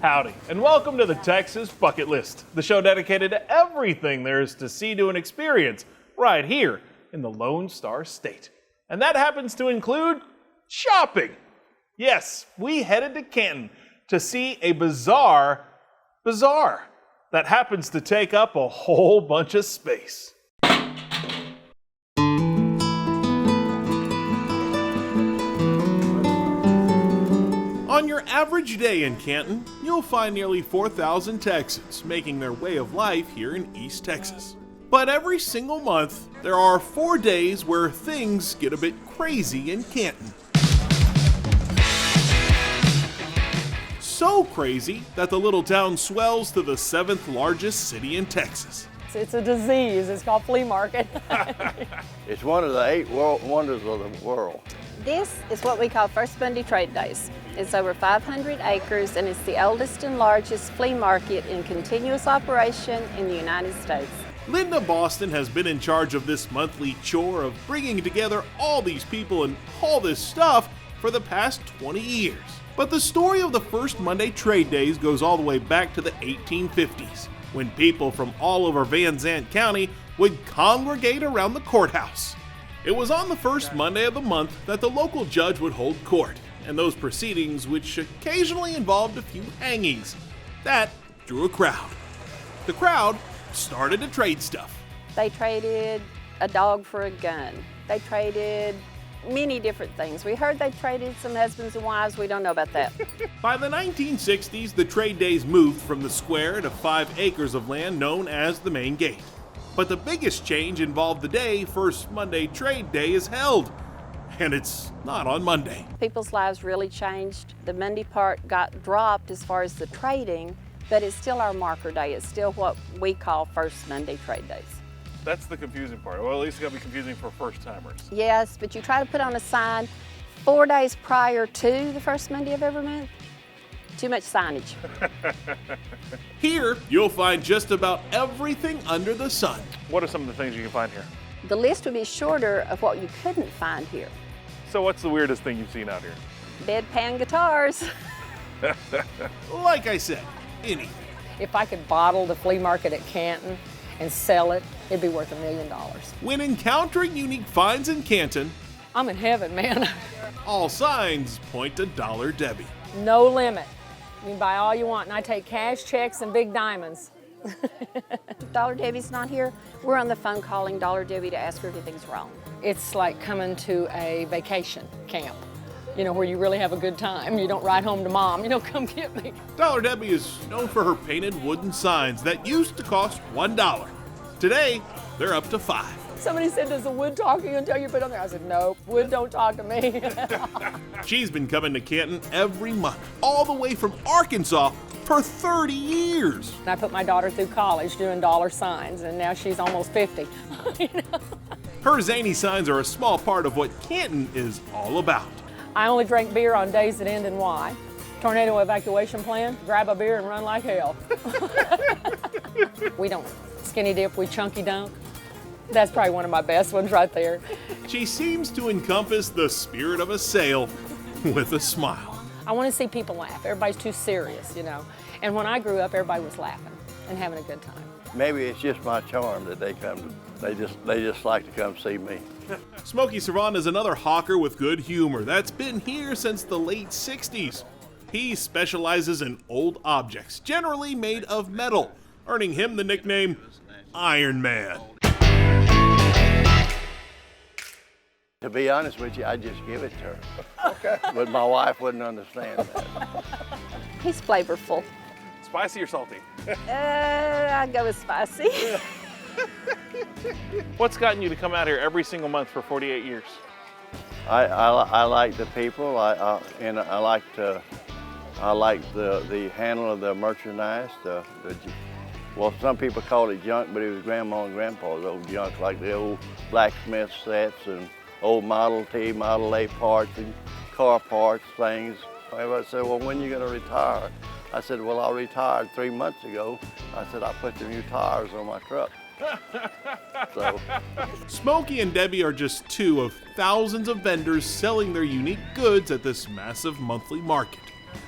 Howdy, and welcome to the Texas Bucket List, the show dedicated to everything there is to see, do, and experience right here in the Lone Star State. And that happens to include shopping. Yes, we headed to Canton to see a bizarre bazaar that happens to take up a whole bunch of space. On your average day in Canton, you'll find nearly 4,000 Texans making their way of life here in East Texas. But every single month, there are 4 days where things get a bit crazy in Canton. So crazy that the little town swells to the 7th largest city in Texas. It's a disease. It's called flea market. It's one of the 8 wonders of the world. This is what we call First Monday Trade Days. It's over 500 acres and it's the oldest and largest flea market in continuous operation in the United States. Linda Boston has been in charge of this monthly chore of bringing together all these people and all this stuff for the past 20 years. But the story of the First Monday Trade Days goes all the way back to the 1850s, when people from all over Van Zandt County would congregate around the courthouse. It was on the first Monday of the month that the local judge would hold court, and those proceedings, which occasionally involved a few hangings, that drew a crowd. The crowd started to trade stuff. They traded a dog for a gun. They traded many different things. We heard they traded some husbands and wives. We don't know about that. By the 1960s, the trade days moved from the square to 5 acres of land known as the main gate. But the biggest change involved the day First Monday Trade Day is held. And it's not on Monday. People's lives really changed. The Monday part got dropped as far as the trading, but it's still our marker day. It's still what we call First Monday Trade Days. That's the confusing part. Well, at least it's got to be confusing for first-timers. Yes, but you try to put on a sign 4 days prior to the first Monday of every month. Too much signage. Here, you'll find just about everything under the sun. What are some of the things you can find here? The list would be shorter of what you couldn't find here. So what's the weirdest thing you've seen out here? Bedpan guitars. Like I said, anything. If I could bottle the flea market at Canton and sell it, it'd be worth $1 million. When encountering unique finds in Canton, I'm in heaven, man. all signs point to Dollar Debbie. No limit. You can buy all you want, and I take cash, checks, and big diamonds. If Dollar Debbie's not here, we're on the phone calling Dollar Debbie to ask her if anything's wrong. It's like coming to a vacation camp, you know, where you really have a good time. You don't ride home to mom, you don't come get me. Dollar Debbie is known for her painted wooden signs that used to cost $1. Today, they're up to $5. Somebody said, does the wood talk to you until you put it on there? I said, no, wood don't talk to me. She's been coming to Canton every month, all the way from Arkansas for 30 years. I put my daughter through college doing dollar signs, and now she's almost 50. You know? Her zany signs are a small part of what Canton is all about. I only drink beer on days that end in Y. Tornado evacuation plan, grab a beer and run like hell. We don't skinny dip, we chunky dunk. That's probably one of my best ones right there. She seems to encompass the spirit of a sale with a smile. I want to see people laugh. Everybody's too serious, you know. And when I grew up, everybody was laughing and having a good time. Maybe it's just my charm that they just like to come see me. Smokey Servant is another hawker with good humor that's been here since the late 60s. He specializes in old objects, generally made of metal, earning him the nickname Iron Man. To be honest with you, I just give it to her. Okay. But my wife wouldn't understand that. He's flavorful. Spicy or salty? I'd go with spicy. What's gotten you to come out here every single month for 48 years? I like the people. I like the handle of the merchandise. Well, some people call it junk, but it was Grandma and Grandpa's old junk, like the old blacksmith sets and old Model T, Model A parts and car parts, things. Everybody said, well, when are you going to retire? I said, well, I retired 3 months ago. I said, I put the new tires on my truck. So. Smokey and Debbie are just 2 of thousands of vendors selling their unique goods at this massive monthly market.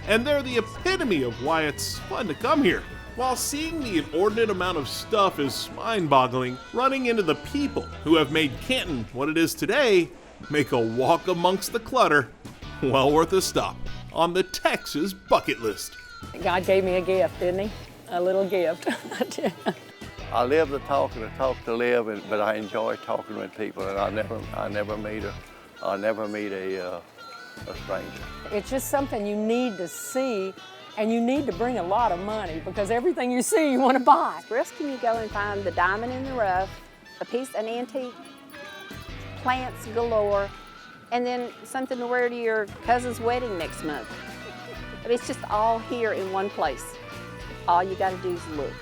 and they're the epitome of why it's fun to come here. While seeing the inordinate amount of stuff is mind-boggling, running into the people who have made Canton what it is today make a walk amongst the clutter well worth a stop on the Texas bucket list. God gave me a gift, didn't he? A little gift. I live to talk and I talk to live, but I enjoy talking with people, and I never meet a stranger. It's just something you need to see, and you need to bring a lot of money because everything you see you want to buy. Where else can you go and find the diamond in the rough, an antique, plants galore, and then something to wear to your cousin's wedding next month? I mean, it's just all here in one place. All you got to do is look.